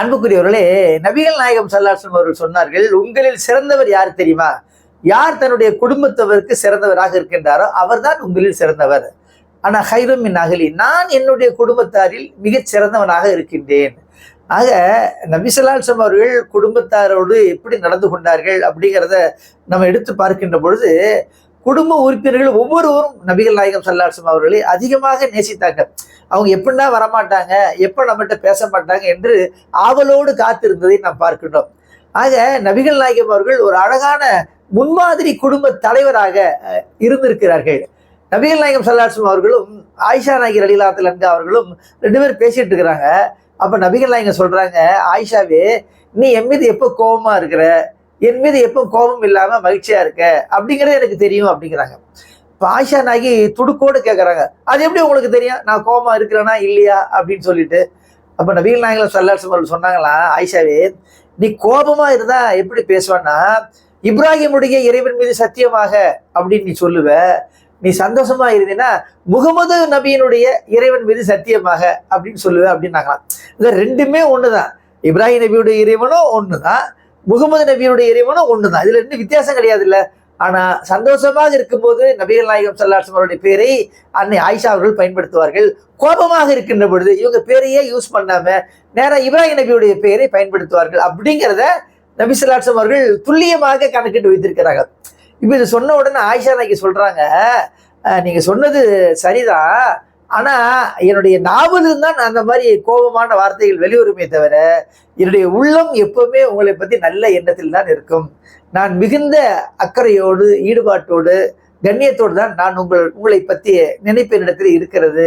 அன்புக்குரியவர்களே, நபிகள் நாயகம் ஸல்லல்லாஹு அலைஹி வஸல்லம் அவர்கள் சொன்னார்கள், உங்களில் சிறந்தவர் யார் தெரியுமா? யார் தன்னுடைய குடும்பத்தவருக்கு சிறந்தவராக இருக்கின்றாரோ அவர்தான் உங்களில் சிறந்தவர். ஆனா ஹைரும் மின் அஹ்லி, நான் என்னுடைய குடும்பத்தாரில் மிகச் சிறந்தவனாக இருக்கின்றேன். ஆக நபி ஸல்லல்லாஹு அலைஹி வஸல்லம் அவர்கள் குடும்பத்தாரோடு எப்படி நடந்து கொண்டார்கள் அப்படிங்கிறத நம்ம எடுத்து பார்க்கின்ற பொழுது, குடும்ப உறுப்பினர்கள் ஒவ்வொருவரும் நபிகள் நாயகம் ஸல்லல்லாஹு அலைஹி வஸல்லம் அவர்களை அதிகமாக நேசித்தாங்க. அவங்க எப்படின்னா வரமாட்டாங்க, எப்ப நம்மகிட்ட பேச மாட்டாங்க என்று ஆவலோடு காத்திருந்ததை நாம் பார்க்கின்றோம். ஆக நபிகள் நாயகம் அவர்கள் ஒரு அழகான முன்மாதிரி குடும்ப தலைவராக இருந்திருக்கிறார்கள். நபிகள் நாயகம் ஸல்லல்லாஹு அலைஹி வஸல்லம் அவர்களும் ஆயிஷா நாயகி ரலியல்லாஹு அன்ஹா அவர்களும் 2 பேரும் பேசிட்டு இருக்கிறாங்க. அப்ப நபிகள் நாயகம் சொல்றாங்க, ஆயிஷாவே நீ என் மீது எப்போ கோபமா இருக்கிற, என் மீது எப்போ கோபம் இல்லாம மகிழ்ச்சியா இருக்க அப்படிங்கிறது எனக்கு தெரியும் அப்படிங்கிறாங்க. இப்போ ஆயிஷா நாயகி துடுக்கோடு கேட்குறாங்க, அது எப்படி உங்களுக்கு தெரியும் நான் கோபமா இருக்கிறேனா இல்லையா அப்படின்னு சொல்லிட்டு. அப்போ நபிகள் நாயகம் ஸல்லல்லாஹு அலைஹி வஸல்லம் சொன்னாங்களா, ஆயிஷாவே நீ கோபமா இருந்தா எப்படி பேசுவான்னா, இப்ராஹிமுடைய இறைவன் மீது சத்தியமாக அப்படின்னு நீ சொல்லுவ. நீ சந்தோஷமா இருந்தீன்னா முகமது நபியினுடைய இறைவன் மீது சத்தியமாக அப்படின்னு சொல்லுவ அப்படின்னாங்களாம். இது ரெண்டுமே ஒண்ணுதான். இப்ராஹிம் நபியுடைய இறைவனும் ஒண்ணுதான், முகமது நபியுடைய இறைவனும் ஒண்ணுதான். இதுல ரெண்டு வித்தியாசம் கிடையாது இல்ல. ஆனா சந்தோஷமாக இருக்கும்போது நபிகள் நாயகம் ஸல்லல்லாஹு அலைஹி வஸல்லம் அவருடைய பேரை அன்னை ஆயிஷா அவர்கள் பயன்படுத்துவார்கள். கோபமாக இருக்கின்ற பொழுது இவங்க பேரையே யூஸ் பண்ணாம நேரா இப்ராஹிம் நபியுடைய பெயரை பயன்படுத்துவார்கள். அப்படிங்கிறத நபி ஸல்லல்லாஹு அலைஹி வஸல்லம் அவர்கள் துல்லியமாக கணக்கிட்டு வைத்திருக்கிறாங்க. இப்ப இது சொன்ன உடனே ஆயிஷா நாயகி சொல்றாங்க, நீங்க சொன்னது சரிதான், ஆனா என்னுடைய நாவலில் தான் அந்த மாதிரி கோபமான வார்த்தைகள் வெளிவருமே தவிர என்னுடைய உள்ளம் எப்பவுமே உங்களை பத்தி நல்ல எண்ணத்தில் தான் இருக்கும். நான் மிகுந்த அக்கறையோடு ஈடுபாட்டோடு கண்ணியத்தோடு தான் நான் உங்களை பற்றிய நினைப்பினிடத்தில் இருக்கிறது.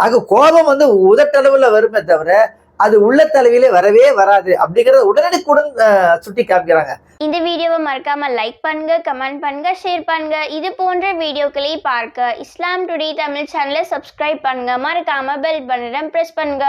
ஆக கோபம் உதட்டளவுல வருமே தவிர அது உள்ளத்தளவிலே வரவே வராது அப்படிங்கறத உடனடிக்குடன் சுட்டி காமிக்கிறாங்க. இந்த வீடியோவை மறக்காம லைக் பண்ணுங்க, கமெண்ட் பண்ணுங்க, ஷேர் பண்ணுங்க. இது போன்ற வீடியோக்களை பார்க்க இஸ்லாம் டுடே தமிழ் சேனலை சப்ஸ்கிரைப் பண்ணுங்க. மறக்காம பெல் பட்டனை பிரஸ் பண்ணுங்க.